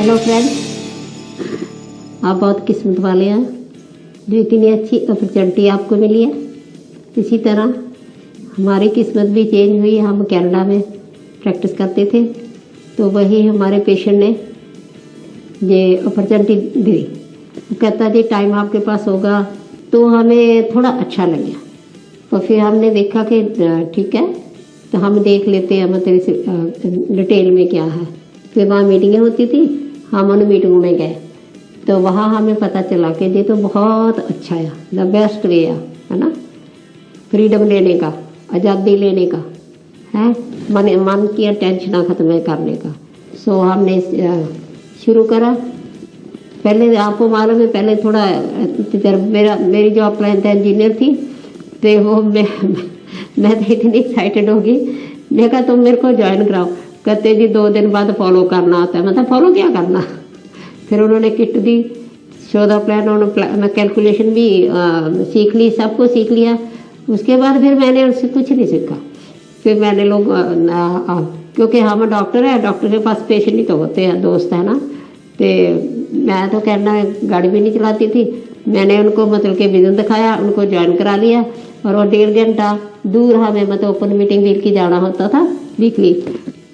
Hello friends, आप बहुत किस्मत वाले हैं जो इतनी अच्छी अपॉर्चुनिटी आपको मिली है। इसी तरह हमारी किस्मत भी चेंज हुई। हम कनाडा में प्रैक्टिस करते थे तो वही हमारे पेशेंट ने ये अपॉर्चुनिटी दी। वो कहता जी टाइम आपके पास होगा, तो हमें थोड़ा अच्छा लगा। तो फिर हमने देखा कि ठीक है, तो हम देख लेते हैं मतलब डिटेल में क्या है। फिर वहाँ मीटिंगें होती थी, हम उन मीटिंगों में गए तो वहाँ हमें पता चला कि ये तो बहुत अच्छा है, द बेस्ट वे है ना, फ्रीडम लेने का, आज़ादी लेने का है, मन की टेंशन खत्म करने का। सो हमने शुरू करा। पहले आपको मालूम है, पहले थोड़ा मेरी जो अप्लाइंस इंजीनियर थी तो वो मैं तो इतनी एक्साइटेड होगी। मैं कहा तुम मेरे को ज्वाइन कराओ। कहते जी 2 दिन बाद फॉलो करना आता है। मतलब फॉलो क्या करना। फिर उन्होंने kit the, show the plan, उन्होंने कैलकुलेशन भी सीख ली, सब कुछ सीख लिया। उसके बाद फिर मैंने उससे कुछ नहीं सीखा। फिर मैंने लोग क्योंकि हम डॉक्टर है, डॉक्टर के पास पेशेंट ही तो होते हैं, दोस्त है ना। तो मैं तो कहना गाड़ी भी नहीं चलाती थी। मैंने उनको मतलब कि बिजनेस दिखाया, उनको ज्वाइन करा लिया। और वो 1.5 घंटा दूर हमें मतलब ओपन मीटिंग वीकली जाना होता था, वीकली।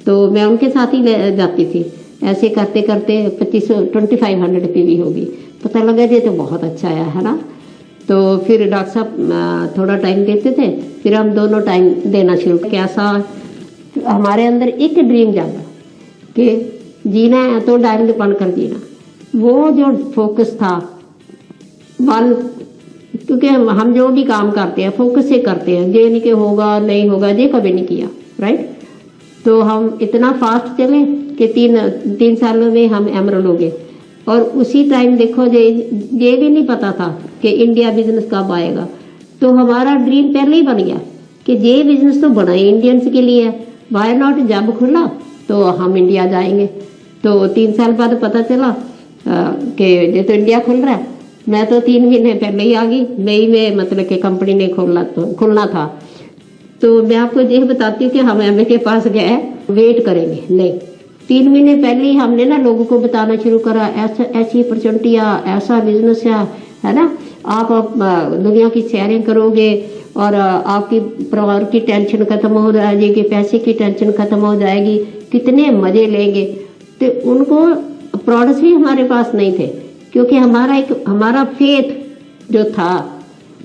तो मैं उनके साथ ही जाती थी। ऐसे करते करते 2500 पीवी होगी। पता लगा जी तो बहुत अच्छा है ना। तो फिर डॉक्टर साहब थोड़ा टाइम देते थे, फिर हम दोनों टाइम देना शुरू। कैसा हमारे अंदर एक ड्रीम जागा कि जीना है तो डायरेक्ट बन कर जीना। वो जो फोकस था वन, क्योंकि हम जो भी काम करते हैं फोकस से करते हैं। ये नहीं कि होगा नहीं होगा, ये कभी नहीं किया, राइट। तो हम इतना फास्ट चले कि 3 सालों में हम एमरल हो गए। और उसी टाइम देखो ये भी नहीं पता था कि इंडिया बिजनेस कब आएगा। तो हमारा ड्रीम पहले ही बन गया कि ये बिजनेस तो बना ही इंडियंस के लिए है, वाई नॉट। जब खुला तो हम इंडिया जाएंगे। तो 3 साल बाद पता चला कि ये तो इंडिया खुल रहा है। मैं तो 3 महीने पहले ही आ गई। मई में मतलब कि कंपनी ने खुलना था। तो मैं आपको ये बताती हूँ कि हम एमए के पास गए, वेट करेंगे नहीं, 3 महीने पहले ही हमने ना लोगों को बताना शुरू करा, ऐसी अपॉर्चुनिटी ऐसा बिजनेस है ना। आप दुनिया की सैरें करोगे और आपकी परिवार की टेंशन खत्म हो जाएगी, पैसे की टेंशन खत्म हो जाएगी, कितने मजे लेंगे। तो उनको प्रोडक्ट्स भी हमारे पास नहीं थे, क्योंकि हमारा फेथ जो था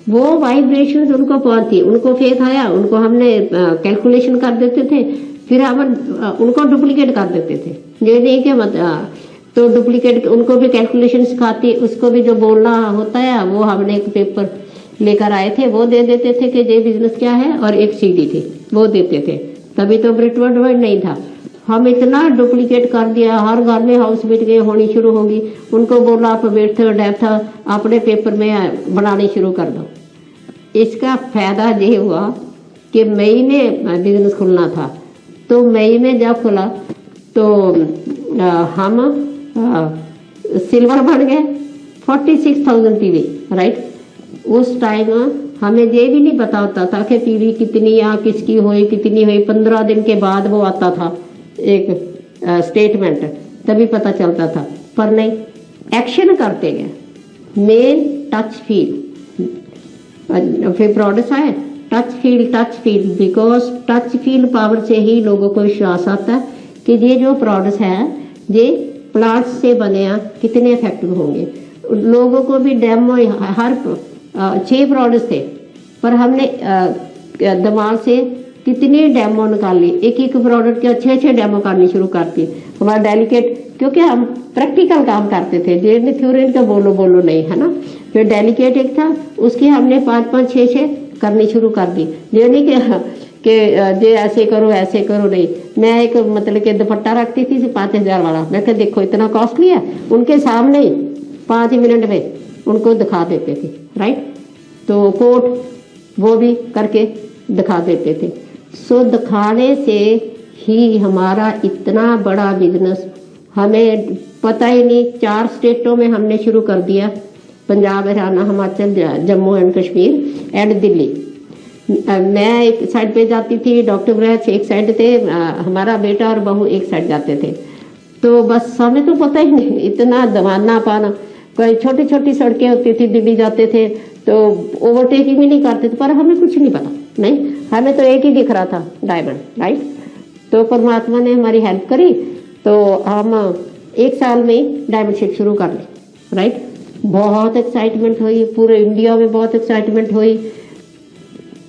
वो वाइब्रेशन उनको पहुंची। उनको फेथ आया, उनको हमने कैलकुलेशन कर देते थे, फिर हम उनको डुप्लीकेट कर देते थे। ये नहीं कि तो डुप्लीकेट उनको भी कैलकुलेशन सिखाती, उसको भी जो बोलना होता है वो हमने एक पेपर लेकर आए थे, वो दे देते थे कि ये बिजनेस क्या है, और एक सीडी थी वो देते थे। तभी तो ब्रिटवर्ड वर्ड नहीं था। हम इतना डुप्लीकेट कर दिया, हर घर में हाउस मीटिंग होनी शुरू होगी। उनको बोला आप वेट डेप्थ अपने पेपर में बनाने शुरू कर दो। इसका फायदा ये हुआ कि मई में बिजनेस खुलना था। तो मई में जब खुला तो हम सिल्वर बन गए, 46,000 पीवी, राइट। उस टाइम हमें ये भी नहीं पता होता था कि पीवी कितनी या किसकी हुई कितनी हुई। 15 दिन के बाद वो आता था एक स्टेटमेंट, तभी पता चलता था। पर नहीं, एक्शन करते गए। मेन टच फील, फिर प्रोडक्ट्स आए, touch feel because touch feel power से ही लोगों को विश्वास आता है कि ये जो प्रोडक्ट्स हैं ये प्लांट्स से बने हैं, कितने इफेक्टिव होंगे। लोगों को भी डेमो, हर 6 प्रोडक्ट्स थे, पर हमने दिमाग से कितनी डेमो निकाली। एक प्रोडक्ट के 6 डेमो करनी शुरू करती। हमारा डेलिकेट, क्योंकि हम प्रैक्टिकल काम करते थे, जे थ्योरी का बोलो नहीं, है ना। फिर डेलिकेट एक था, उसकी हमने 5-5, 6 करनी शुरू कर दी। ये नहीं कि जे ऐसे करो नहीं। मैं एक मतलब कि दुपट्टा रखती थी 5,000 वाला। मैं कहा देखो इतना कॉस्टली है, उनके सामने 5 मिनट में उनको दिखा देते थे, राइट। तो कोट वो भी करके दिखा देते थे। सो दिखाने से ही हमारा इतना बड़ा बिजनेस, हमें पता ही नहीं। 4 स्टेटों में हमने शुरू कर दिया, पंजाब, हरियाणा, हिमाचल, जम्मू एंड कश्मीर एंड दिल्ली। मैं एक साइड पे जाती थी, डॉक्टर ब्रैच एक साइड थे, हमारा बेटा और बहू एक साइड जाते थे। तो बस हमें तो पता ही नहीं, इतना दबाना पाना। कोई छोटी छोटी सड़कें होती थी, दिल्ली जाते थे तो ओवरटेकिंग भी नहीं करते थे, पर हमें कुछ नहीं पता, नहीं, हमें तो एक ही दिख रहा था, डायमंड, राइट। तो परमात्मा ने हमारी हेल्प करी, तो हम 1 साल में डायमंडशिप शुरू कर ली, राइट। बहुत एक्साइटमेंट हुई, पूरे इंडिया में बहुत एक्साइटमेंट हुई।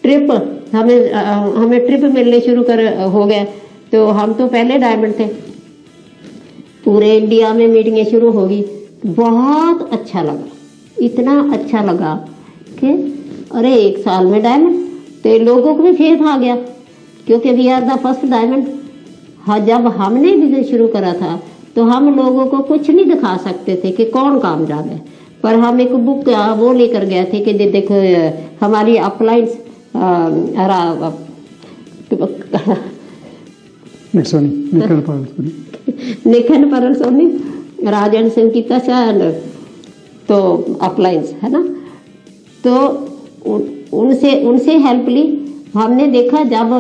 ट्रिप हमें ट्रिप मिलने शुरू हो गए। तो हम तो पहले डायमंड थे, पूरे इंडिया में मीटिंगें शुरू हो गई। बहुत अच्छा लगा, इतना अच्छा लगा कि अरे 1 साल में डायमंड, तो लोगों को भी फेथ आ गया, क्योंकि we are the first diamond. हाँ, जब हमने बिजनेस शुरू करा था तो हम लोगों को कुछ नहीं दिखा सकते थे कि कौन कामयाब है, पर हम एक बुक वो लेकर गए थे कि देखो हमारी अपलाइंस निखन परल सोनी राजन संगीता शाह, तो अपलाइंस है ना, तो उनसे हेल्प ली। हमने देखा जब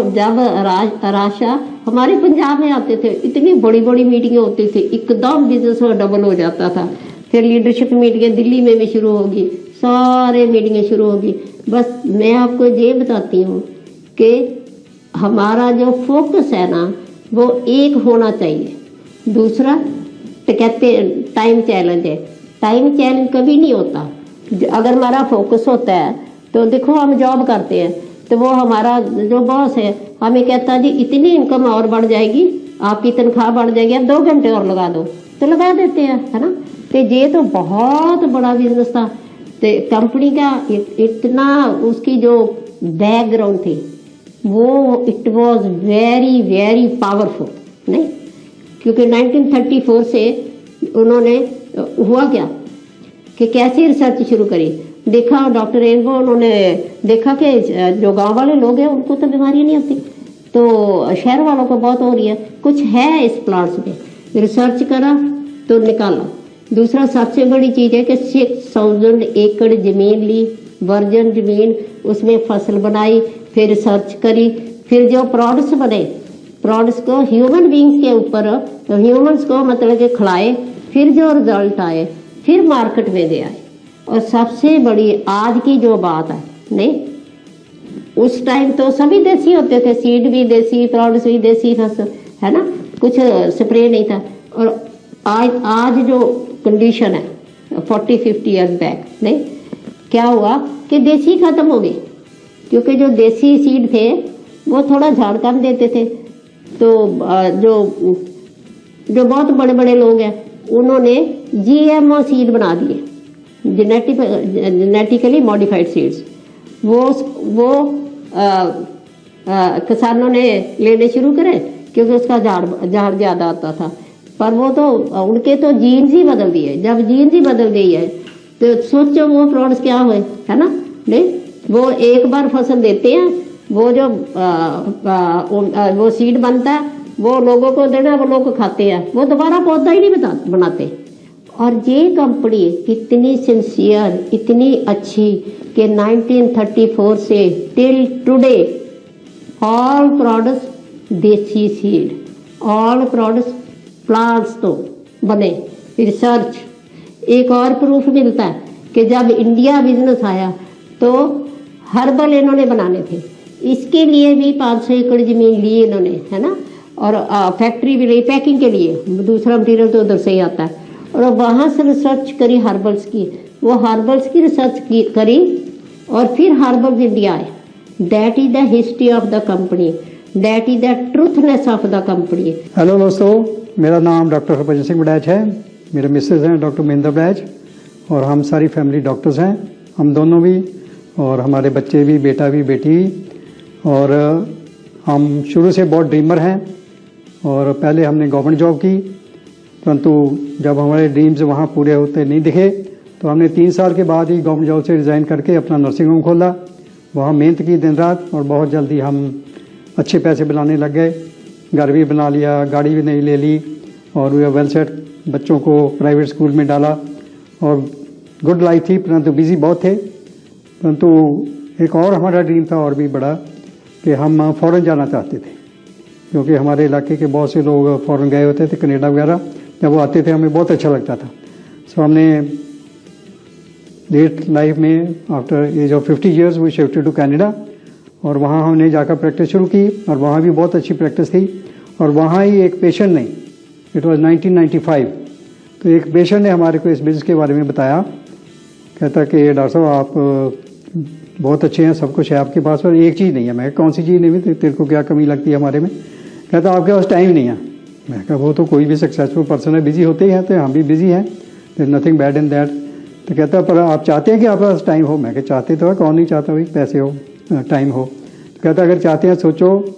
राशा हमारे पंजाब में आते थे, इतनी बड़ी बड़ी मीटिंगें होती थी, एकदम बिजनेस में डबल हो जाता था। फिर लीडरशिप मीटिंगें दिल्ली में भी शुरू होगी, सारे मीटिंगें शुरू होगी। बस मैं आपको ये बताती हूँ कि हमारा जो फोकस है ना, वो एक होना चाहिए। दूसरा तो कहते टाइम चैलेंज है, टाइम चैलेंज कभी नहीं होता। अगर हमारा फोकस होता है तो देखो, हम जॉब करते हैं तो वो हमारा जो बॉस है हमें कहता है जी इतनी इनकम और बढ़ जाएगी, आपकी तनख्वाह बढ़ जाएगी, आप 2 घंटे और लगा दो, तो लगा देते हैं, है ना। तो ये तो बहुत बड़ा बिजनेस था। तो कंपनी का इतना उसकी जो बैकग्राउंड थी वो it was very very powerful, नहीं, क्योंकि 1934 से उन्होंने हुआ क्या कि कैसे रिसर्च शुरू करी। देखा डॉक्टर रेनबो, उन्होंने देखा कि जो गांव वाले लोग हैं उनको तो बीमारी नहीं होती, तो शहर वालों को बहुत हो रही है, कुछ है इस प्लांट्स में। रिसर्च करा तो निकाला। दूसरा सबसे बड़ी चीज है कि 6000 एकड़ जमीन ली, वर्जन जमीन, उसमें फसल बनाई, फिर रिसर्च करी, फिर जो प्रोडक्ट्स बने, प्रोडक्ट्स को ह्यूमन बींग्स के ऊपर, ह्यूमंस को मतलब कि खिलाए, फिर जो रिजल्ट आए फिर मार्केट में दे आए। और सबसे बड़ी आज की जो बात है, नहीं, उस टाइम तो सभी देसी होते थे, सीड भी देसी, प्रोडक्ट्स भी देसी, फसल, है ना, कुछ स्प्रे नहीं था। और आज जो कंडीशन है 40-50 ईयर्स बैक, नहीं, क्या हुआ कि देसी खत्म हो गई, क्योंकि जो देसी सीड थे वो थोड़ा झाड़ कम देते थे। तो जो बहुत बड़े बड़े लोग हैं उन्होंने GMO सीड बना दिए, जेनेटिकली मॉडिफाइड सीड्स। वो किसानों ने लेने शुरू करे, क्योंकि उसका झाड़ ज्यादा आता था। पर वो तो उनके तो जीन्स ही बदल दिए। जब जीन्स ही बदल दी है तो सोचो वो प्रोडक्ट्स क्या हुए, है ना। नहीं, वो एक बार फसल देते हैं, वो जो वो सीड बनता है वो लोगों को देना, वो लोग खाते हैं, वो दोबारा पौधा ही नहीं बनाते। और ये कंपनी इतनी सिंसियर, इतनी अच्छी कि 1934 से टिल टुडे ऑल प्रोडक्ट्स देसी सीड, ऑल प्रोडक्ट्स प्लांट्स तो बने। रिसर्च एक और प्रूफ मिलता है कि जब इंडिया बिजनेस आया तो हर्बल इन्होंने बनाने थे, इसके लिए भी 500 एकड़ जमीन ली इन्होंने, है ना। और फैक्ट्री भी ली पैकिंग के लिए, दूसरा मटीरियल तो उधर से ही आता है। और वहाँ से रिसर्च करी हर्बल्स की, वो हर्बल्स की रिसर्च करी और फिर हर्बल्स इंडिया आए। That is the history of the company, that is the truthness of the company. Hello दोस्तों, मेरा नाम डॉक्टर हरभजन सिंह बड़ैच है, मेरे मिसेज हैं डॉक्टर महेंद्र बड़ैच, और हम सारी फैमिली डॉक्टर्स हैं, हम दोनों भी, और हमारे बच्चे भी, बेटा भी, बेटी भी। और हम शुरू से बहुत ड्रीमर हैं, और पहले हमने गवर्नमेंट जॉब की, परंतु जब हमारे ड्रीम्स वहाँ पूरे होते नहीं दिखे तो हमने 3 साल के बाद ही गवर्नमेंट जॉब से रिज़ाइन करके अपना नर्सिंग होम खोला। वहाँ मेहनत की दिन रात, और बहुत जल्दी हम अच्छे पैसे बनाने लग गए। घर भी बना लिया, गाड़ी भी नहीं ले ली, और वी आर वेल सेट। बच्चों को प्राइवेट स्कूल में डाला, और गुड लाइफ थी, परंतु बिजी बहुत थे। परंतु एक और हमारा ड्रीम था और भी बड़ा, कि हम फ़ॉरेन जाना चाहते थे, क्योंकि हमारे इलाके के बहुत से लोग फ़ॉरेन गए होते थे, कनाडा वगैरह, जब वो आते थे हमें बहुत अच्छा लगता था। सो हमने लेट लाइफ में after age of 50 years we shifted to Canada और वहाँ हमने जाकर प्रैक्टिस शुरू की और वहाँ भी बहुत अच्छी प्रैक्टिस थी। और वहाँ ही एक पेशेंट ने, इट वाज 1995, तो एक पेशेंट ने हमारे को इस बिज़नेस के बारे में बताया। कहता कि डॉक्टर साहब आप बहुत अच्छे हैं, सब कुछ है आपके पास, पर एक चीज़ नहीं है। मैं कौन सी चीज़ नहीं है, तेरे को क्या कमी लगती है हमारे में? कहता आपके पास टाइम नहीं है। मैं कहा वो तो कोई भी सक्सेसफुल पर्सन है, बिजी होते ही हैं, तो हम भी बिजी हैं, there is nothing bad in that. तो कहता पर आप चाहते हैं कि आपके पास टाइम हो? मैं कहा चाहते तो है, कौन नहीं चाहता भाई, पैसे हो, टाइम हो। तो कहता अगर चाहते हैं सोचो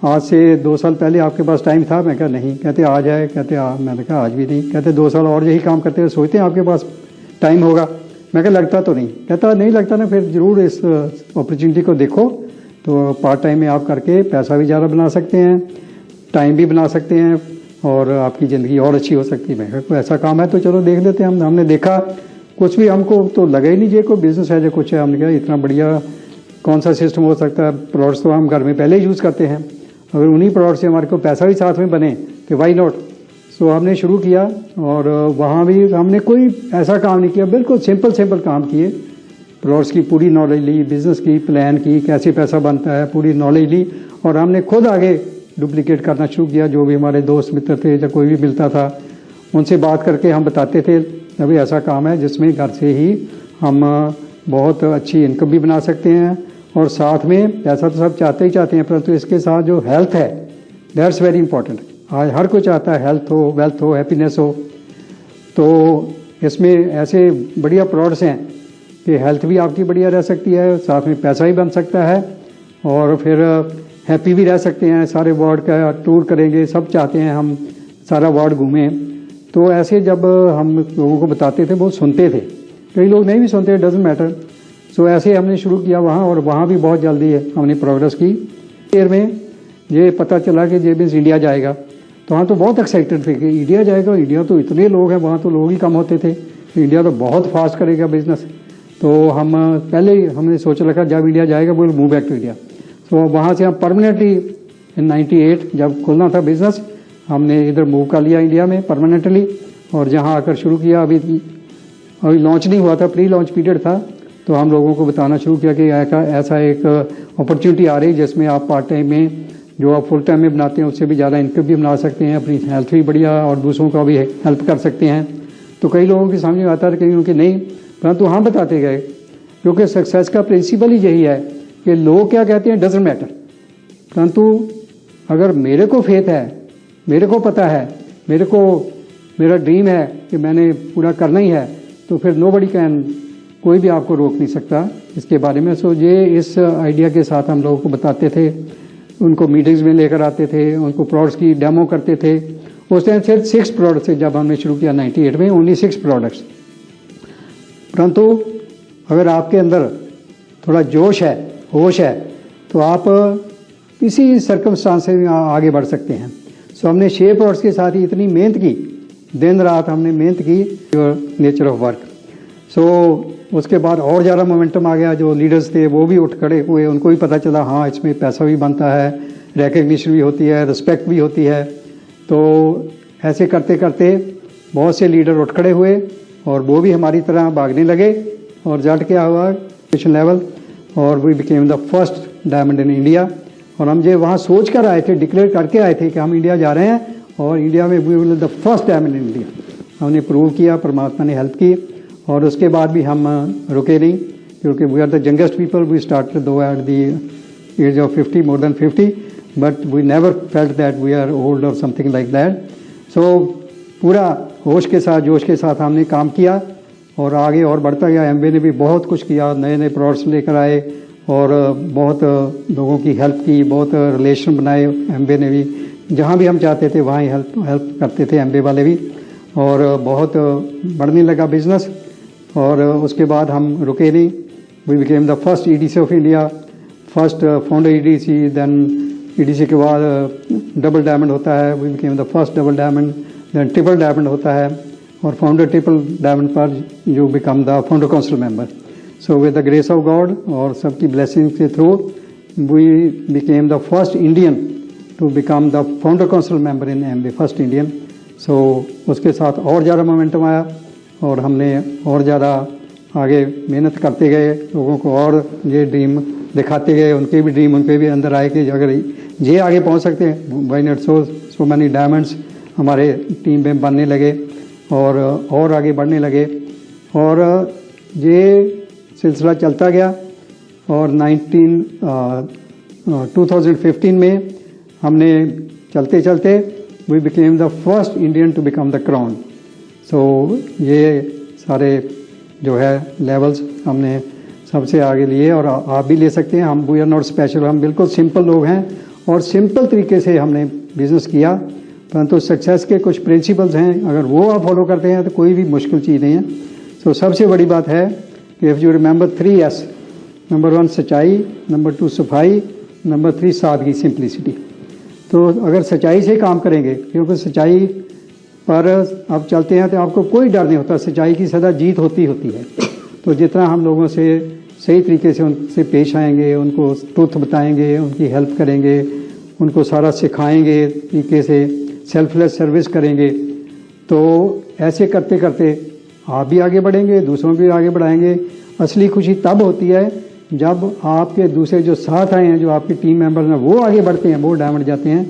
आज से 2 साल पहले आपके पास टाइम था? मैं कहा नहीं। कहते आ जाए। कहते मैंने कहा आज भी नहीं। कहते 2 साल और यही काम करते हुए सोचते हैं आपके पास टाइम होगा? मैं कहा लगता तो नहीं। कहता नहीं लगता ना, फिर ज़रूर इस अपॉर्चुनिटी को देखो, तो पार्ट टाइम में आप करके पैसा भी ज़्यादा बना सकते हैं, टाइम भी बना सकते हैं और आपकी ज़िंदगी और अच्छी हो सकती है। मैं कहा कोई ऐसा काम है तो चलो देख लेते हैं। हमने देखा, कुछ भी हमको तो लगा ही नहीं जे कोई बिजनेस है जो कुछ है। हमने कहा इतना बढ़िया कौन सा सिस्टम हो सकता है, प्रोडक्ट्स तो हम घर में पहले ही यूज़ करते हैं, अगर उन्हीं प्रोडक्ट से हमारे को पैसा भी साथ में बने तो वाई नॉट। सो हमने शुरू किया और वहाँ भी हमने कोई ऐसा काम नहीं किया, बिल्कुल सिंपल काम किए। प्रोडक्ट्स की पूरी नॉलेज ली, बिजनेस की प्लान की, कैसे पैसा बनता है पूरी नॉलेज ली और हमने खुद आगे डुप्लीकेट करना शुरू किया। जो भी हमारे दोस्त मित्र थे या कोई भी मिलता था उनसे बात करके हम बताते थे अभी ऐसा काम है जिसमें घर से ही हम बहुत अच्छी इनकम भी बना सकते हैं और साथ में पैसा तो सब चाहते ही चाहते हैं, परंतु इसके साथ जो हेल्थ है दैट्स वेरी इंपॉर्टेंट। आज हर कोई चाहता है हेल्थ हो, वेल्थ हो, हैप्पीनेस हो। तो इसमें ऐसे बढ़िया प्रोडक्ट्स हैं कि हेल्थ भी आपकी बढ़िया रह सकती है, साथ में पैसा भी बन सकता है और फिर हैप्पी भी रह सकते हैं। सारे वर्ल्ड का टूर करेंगे, सब चाहते हैं हम सारा वर्ल्ड घूमें। तो ऐसे जब हम लोगों को बताते थे वो सुनते थे, कई लोग नहीं भी सुनते, डजंट मैटर। सो ऐसे हमने शुरू किया वहाँ और वहाँ भी बहुत जल्दी हमने प्रोग्रेस की। ईयर में ये पता चला कि जे बिज़नेस इंडिया जाएगा, तो वहाँ तो बहुत एक्साइटेड थे कि इंडिया जाएगा। इंडिया तो इतने लोग हैं, वहाँ तो लोग ही कम होते थे, इंडिया तो बहुत फास्ट करेगा बिजनेस। तो हम पहले ही हमने सोच रखा जब इंडिया जाएगा वो मूव बैक टू इंडिया। तो वहाँ से हम परमानेंटली इन 98 जब खुलना था बिजनेस, हमने इधर मूव कर लिया इंडिया में परमानेंटली और जहाँ आकर शुरू किया। अभी लॉन्च नहीं हुआ था, प्री लॉन्च पीरियड था, तो हम लोगों को बताना शुरू किया कि ऐसा एक अपॉर्चुनिटी आ रही है जिसमें आप पार्ट टाइम में जो आप फुल टाइम में बनाते हैं उससे भी ज़्यादा इनकम भी बना सकते हैं, अपनी हेल्थ भी बढ़िया और दूसरों का भी हेल्प कर सकते हैं। तो कई लोगों की समझ में आता है, कईयों की नहीं, परंतु हम बताते गए क्योंकि सक्सेस का प्रिंसिपल ही यही है कि लोग क्या कहते हैं डजंट मैटर, परंतु अगर मेरे को फेथ है, मेरे को पता है, मेरा ड्रीम है कि मैंने पूरा करना ही है, तो फिर नोबडी कैन, कोई भी आपको रोक नहीं सकता इसके बारे में। सो ये इस आइडिया के साथ हम लोगों को बताते थे, उनको मीटिंग्स में लेकर आते थे, उनको प्रोडक्ट्स की डेमो करते थे। उस टाइम सिर्फ 6 प्रोडक्ट्स थे जब हमने शुरू किया 98 में, ओनली 6 प्रोडक्ट्स। परंतु अगर आपके अंदर थोड़ा जोश है, होश है, तो आप किसी सर्कमस्टांस में आगे बढ़ सकते हैं। सो हमने 6 प्रोडक्ट्स के साथ ही इतनी मेहनत की, दिन रात हमने मेहनत की, नेचर ऑफ वर्क। सो उसके बाद और ज़्यादा मोमेंटम आ गया। जो लीडर्स थे वो भी उठ खड़े हुए, उनको भी पता चला हाँ इसमें पैसा भी बनता है, रिकग्निशन भी होती है, रिस्पेक्ट भी होती है। तो ऐसे करते करते बहुत से लीडर उठ खड़े हुए और वो भी हमारी तरह भागने लगे और रिजल्ट क्या हुआ नेशनल लेवल, और we became the first diamond in India. और हम जो वहाँ सोच कर आए थे, डिक्लेयर करके आए थे कि हम इंडिया जा रहे हैं और इंडिया में we will the first diamond in India. हमने प्रूव किया, परमात्मा ने हेल्प की और उसके बाद भी हम रुके नहीं, क्योंकि we are the youngest people. We started though at the age of 50, more than 50, but we never felt that we are old or something like that. So पूरा होश के साथ, जोश के साथ हमने काम किया और आगे और बढ़ता गया। एमवे ने भी बहुत कुछ किया, नए नए प्रोडक्ट्स लेकर आए और बहुत लोगों की हेल्प की, बहुत रिलेशन बनाए। एमवे ने भी जहाँ भी हम चाहते थे वहाँ ही हेल्प करते थे एमवे वाले भी, और बहुत बढ़ने लगा बिजनेस। और उसके बाद हम रुके नहीं, we became the first EDC of India, first founder EDC, then EDC के बाद डबल डायमंड होता है, we became the first double diamond, then triple diamond होता है और फाउंडर ट्रिपल डायमंड पर you become the founder council member. So with the grace of God और सबकी ब्लेसिंग के through we became the first Indian to become the founder council member in Amway, first Indian. सो उसके साथ और ज़्यादा momentum आया और हमने और ज़्यादा आगे मेहनत करते गए, लोगों को और ये ड्रीम दिखाते गए, उनके भी ड्रीम उनके भी अंदर आए कि अगर ये आगे पहुंच सकते हैं, why not. So many diamonds हमारे टीम में बनने लगे और आगे बढ़ने लगे और ये सिलसिला चलता गया और 2015 में हमने चलते चलते we became the first Indian to become the crown. So ये सारे जो है लेवल्स हमने सबसे आगे लिए और आप भी ले सकते हैं। हम वी आर नॉट स्पेशल, हम बिल्कुल सिंपल लोग हैं और सिंपल तरीके से हमने बिजनेस किया, परंतु सक्सेस के कुछ प्रिंसिपल्स हैं, अगर वो आप फॉलो करते हैं तो कोई भी मुश्किल चीज़ नहीं है। सो सबसे बड़ी बात है कि if you remember 3S, number 1 सच्चाई, नंबर 2 सफाई, नंबर 3 सादगी, सिंप्लिसिटी। तो अगर सच्चाई से काम करेंगे, क्योंकि सच्चाई पर आप चलते हैं तो आपको कोई डर नहीं होता, सच्चाई की सदा जीत होती है। तो जितना हम लोगों से सही तरीके से उनसे पेश आएंगे, उनको ट्रुथ बताएंगे, उनकी हेल्प करेंगे, उनको सारा सिखाएंगे तरीके से, सेल्फलेस सर्विस करेंगे, तो ऐसे करते करते आप भी आगे बढ़ेंगे, दूसरों को भी आगे बढ़ाएंगे। असली खुशी तब होती है जब आपके दूसरे जो साथ आए हैं, जो आपके टीम मेंबर हैं, वो आगे बढ़ते हैं, वो डायमंड जाते हैं।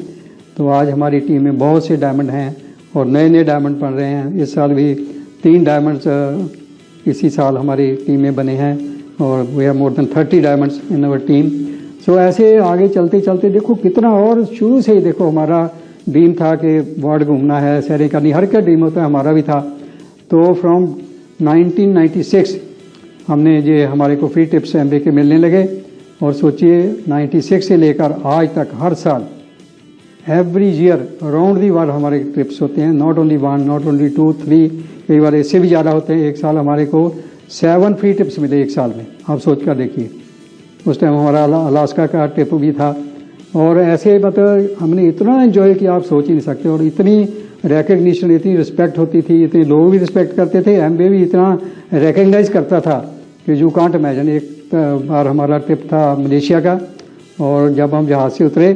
तो आज हमारी टीम में बहुत से डायमंड हैं और नए नए डायमंड बन रहे हैं। इस साल भी 3 डायमंड्स इसी साल हमारी टीम में बने हैं और we have more than 30 diamonds in our team. So ऐसे आगे चलते चलते देखो कितना, और शुरू से ही देखो हमारा ड्रीम था कि वर्ल्ड घूमना है, सैरें करनी, हर का ड्रीम होता है, हमारा भी था। तो फ्रॉम 1996 हमने ये हमारे को फ्री टिप्स एमबीए के मिलने लगे और सोचिए 96 से लेकर आज तक हर साल every year around the world हमारे ट्रिप्स होते हैं। नॉट ओनली 1, नॉट ओनली 2, 3, कई बार इससे भी ज़्यादा होते हैं। एक साल हमारे को 7 फ्री टिप्स मिले एक साल में, आप सोच कर देखिए। उस टाइम हमारा अलास्का का ट्रिप भी था और ऐसे मतलब हमने इतना एंजॉय किया आप सोच ही नहीं सकते। और इतनी रिकग्निशन, इतनी रिस्पेक्ट होती थी, इतने लोग भी रिस्पेक्ट करते थे, एमबीए भी इतना रिकग्नाइज करता था कि यू कांट इमेजिन। एक बार हमारा ट्रिप था मलेशिया का और जब हम जहाज़ से उतरे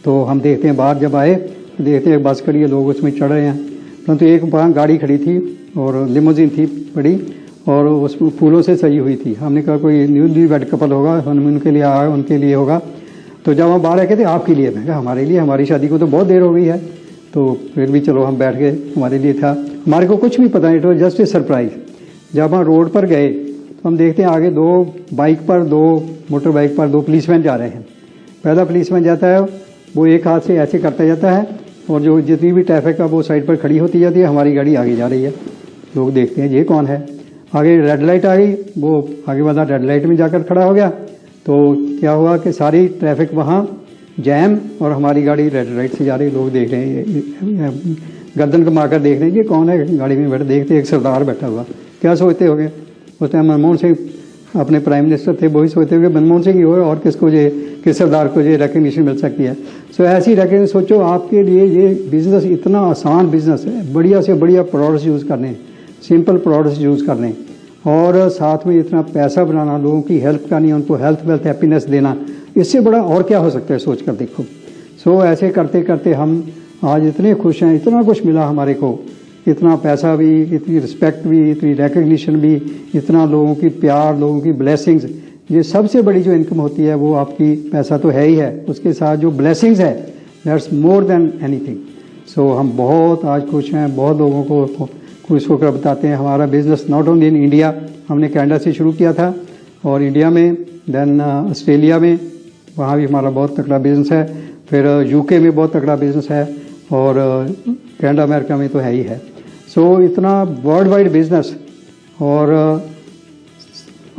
तो हम देखते हैं बाहर जब आए तो देखते हैं बस खड़ी है, लोग उसमें चढ़ रहे हैं, परंतु एक वहाँ गाड़ी खड़ी थी और लिमोजिन थी बड़ी और उसमें फूलों से सजी हुई थी। हमने कहा कोई न्यूली वेड कपल होगा, हम उनके लिए आए, उनके लिए होगा। तो जब हम बाहर आए कहते आपके लिए, मैं कहा हमारे लिए, हमारी शादी को तो बहुत देर हो गई है। तो फिर भी चलो हम बैठ गए, हमारे लिए था, हमारे को कुछ भी पता नहीं, it was just a surprise. जब हम रोड पर गए तो हम देखते हैं आगे 2 मोटर बाइक पर 2 पुलिसमैन जा रहे हैं। पहला पुलिसमैन जाता है, वो एक हाथ से ऐसे करता जाता है और जो जितनी भी ट्रैफिक है वो साइड पर खड़ी होती जाती है, हमारी गाड़ी आगे जा रही है। लोग देखते हैं ये कौन है। आगे रेड लाइट आ गई, वो आगे वाला रेड लाइट में जाकर खड़ा हो गया। तो क्या हुआ कि सारी ट्रैफिक वहाँ जैम और हमारी गाड़ी रेड लाइट से जा रही। लोग देख रहे हैं, गर्दन कमा कर देख रहे हैं ये कौन है गाड़ी में बैठे। देखते एक सरदार बैठा हुआ, क्या सोचते हो गए उस टाइम मनमोहन सिंह अपने प्राइम मिनिस्टर थे, वही सोचते हुए मनमोहन सिंह ही हो और किसको ये किस सरदार को ये रिकग्निशन मिल सकती है। सो ऐसी रिकग्निशन सोचो आपके लिए ये बिज़नेस इतना आसान बिज़नेस है, बढ़िया से बढ़िया प्रोडक्ट्स यूज़ करने, सिंपल प्रोडक्ट्स यूज़ करने और साथ में इतना पैसा बनाना, लोगों की हेल्प करनी, उनको हेल्थ वेल्थ हैप्पीनेस देना, इससे बड़ा और क्या हो सकता है सोच कर देखो। सो ऐसे करते करते हम आज इतने खुश हैं, इतना कुछ मिला हमारे को, इतना पैसा भी, इतनी रिस्पेक्ट भी, इतनी रिकग्निशन भी, इतना लोगों की प्यार, लोगों की ब्लेसिंग्स। ये सबसे बड़ी जो इनकम होती है वो आपकी पैसा तो है ही है, उसके साथ जो ब्लेसिंग्स है दैट्स मोर देन एनीथिंग। सो हम बहुत आज खुश हैं, बहुत लोगों को खुश होकर बताते हैं। हमारा business not only in India, हमने कनाडा से शुरू किया था और इंडिया में, देन ऑस्ट्रेलिया में, वहाँ भी हमारा बहुत तगड़ा बिजनेस है, फिर यूके में बहुत तगड़ा बिजनेस है और कनाडा अमेरिका में तो है ही है। सो इतना वर्ल्ड वाइड बिजनेस। और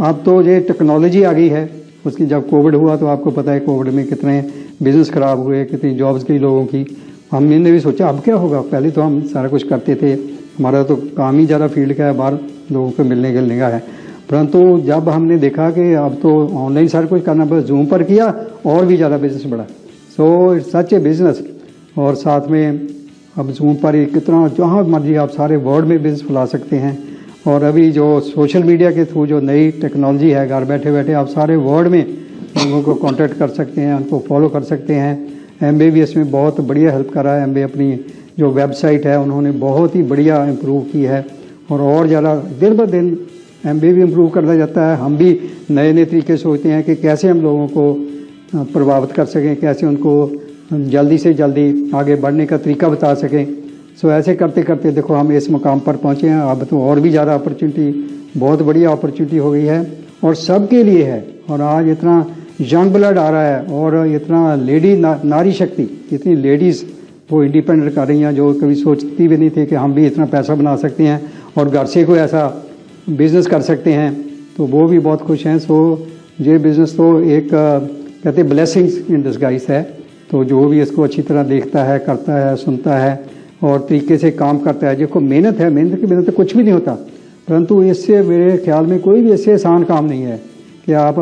अब तो ये टेक्नोलॉजी आ गई है, उसकी जब कोविड हुआ तो आपको पता है कोविड में कितने बिजनेस खराब हुए, कितनी जॉब्स गई लोगों की। हमने भी सोचा अब क्या होगा, पहले तो हम सारा कुछ करते थे, हमारा तो काम ही ज़्यादा फील्ड का है, बाहर लोगों को मिलने गिलने का है, परंतु जब हमने देखा कि अब तो ऑनलाइन सारा कुछ करना, बस जूम पर किया और भी ज़्यादा बिजनेस बढ़ा। So it's such A business. और साथ में अब जूम पर ही कितना जहाँ मर्जी आप सारे वर्ल्ड में बिजनेस फैला सकते हैं। और अभी जो सोशल मीडिया के थ्रू जो नई टेक्नोलॉजी है, घर बैठे बैठे आप सारे वर्ल्ड में लोगों को कांटेक्ट कर सकते हैं, उनको फॉलो कर सकते हैं। एमबीए भी इसमें बहुत बढ़िया हेल्प कर रहा है। एमबीए अपनी जो वेबसाइट है उन्होंने बहुत ही बढ़िया इम्प्रूव की है और ज़्यादा दिन ब दिन MBA भी इम्प्रूव करता जाता है। हम भी नए नए तरीके सोचते हैं कि कैसे हम लोगों को प्रभावित कर सकें, कैसे उनको जल्दी से जल्दी आगे बढ़ने का तरीका बता सकें। सो ऐसे करते करते देखो हम इस मुकाम पर पहुँचे हैं। अब तो और भी ज़्यादा अपॉर्चुनिटी, बहुत बढ़िया अपॉर्चुनिटी हो गई है और सबके लिए है। और आज इतना यंग ब्लड आ रहा है और इतना नारी शक्ति, इतनी लेडीज़ वो इंडिपेंडेंट कर रही हैं जो कभी सोचती भी नहीं थी कि हम भी इतना पैसा बना सकते हैं और घर से कोई ऐसा बिज़नेस कर सकते हैं, तो वो भी बहुत खुश हैं। सो ये बिज़नेस तो एक कहते ब्लेसिंग्स इन डिस्गाइज है। तो जो भी इसको अच्छी तरह देखता है, करता है, सुनता है और तरीके से काम करता है, जिसको मेहनत है, मेहनत की मेहनत तो कुछ भी नहीं होता, परंतु इससे मेरे ख्याल में कोई भी इससे आसान काम नहीं है कि आप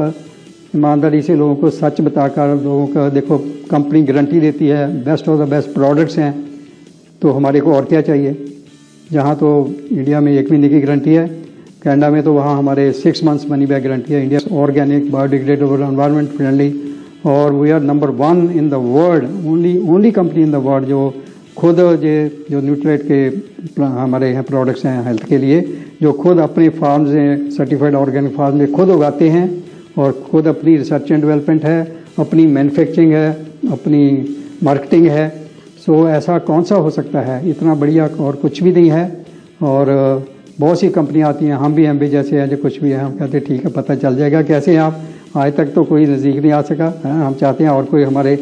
ईमानदारी से लोगों को सच बताकर लोगों का, देखो कंपनी गारंटी देती है, best of the best products हैं, तो हमारे को और क्या चाहिए। जहाँ तो इंडिया में 1 महीने की गारंटी है, कनाडा में तो वहाँ हमारे 6 मंथ्स मनी बैक गारंटी है। India organic, biodegradable, environment friendly और we are number 1 in the world, only company in the world जो खुद जो न्यूट्रेट के हमारे यहाँ प्रोडक्ट्स हैं हेल्थ के लिए, जो खुद अपने फार्म्स हैं, सर्टिफाइड ऑर्गेनिक फार्म में खुद उगाते हैं और खुद अपनी रिसर्च एंड डेवलपमेंट है, अपनी मैन्युफैक्चरिंग है, अपनी मार्केटिंग है। सो ऐसा कौन सा हो सकता है, इतना बढ़िया और कुछ भी नहीं है। और बहुत सी कंपनियां आती हैं, हम भी MBA जैसे हैं जो कुछ भी है, हम कहते हैं ठीक है पता चल जाएगा कैसे हैं आप, आज तक तो कोई नज़दीक नहीं आ सका है। हम चाहते हैं और कोई हमारे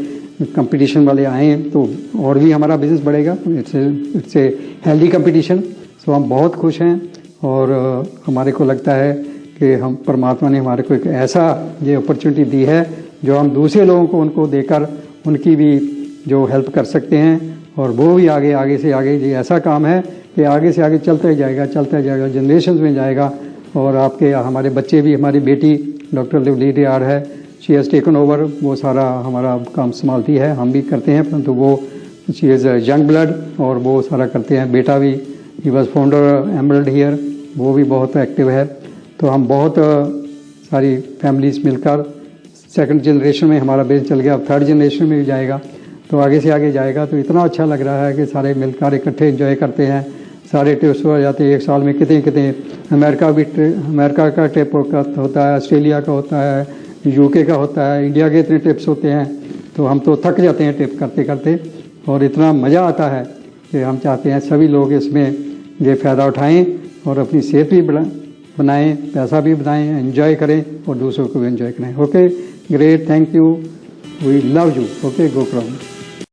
कंपटीशन वाले आए तो और भी हमारा बिज़नेस बढ़ेगा। It's a healthy competition. So हम बहुत खुश हैं और हमारे को लगता है कि हम परमात्मा ने हमारे को एक ऐसा ये अपॉर्चुनिटी दी है जो हम दूसरे लोगों को उनको देकर उनकी भी जो हेल्प कर सकते हैं और वो भी आगे से आगे। ये ऐसा काम है कि आगे से आगे चलता ही जाएगा, जनरेशन्स में जाएगा। और आपके हमारे बच्चे भी, हमारी बेटी डॉक्टर लिवली डियार है, शी हैज़ टेकन ओवर, वो सारा हमारा काम संभालती है, हम भी करते हैं, परंतु वो शी इज़ यंग ब्लड और वो सारा करते हैं। बेटा भी, he was founder emerald here, वो भी बहुत एक्टिव है। तो हम बहुत सारी फैमिलीज मिलकर 2nd जनरेशन में हमारा बिजनेस चल गया, अब 3rd जनरेशन में भी जाएगा, तो आगे से आगे जाएगा। तो इतना अच्छा लग रहा है कि सारे मिलकर इकट्ठे एंजॉय करते हैं। सारे ट्रिप्स हो जाते हैं एक साल में, कितने अमेरिका का ट्रिप होता है, ऑस्ट्रेलिया का होता है, UK का होता है, इंडिया के इतने ट्रिप्स होते हैं। तो हम तो थक जाते हैं ट्रिप करते करते और इतना मज़ा आता है कि हम चाहते हैं सभी लोग इसमें ये फ़ायदा उठाएं और अपनी सेहत भी बनाएं, पैसा भी बनाएं, एंजॉय करें और दूसरों को भी एंजॉय करें। Okay, great, thank you, we love you. Okay, go from.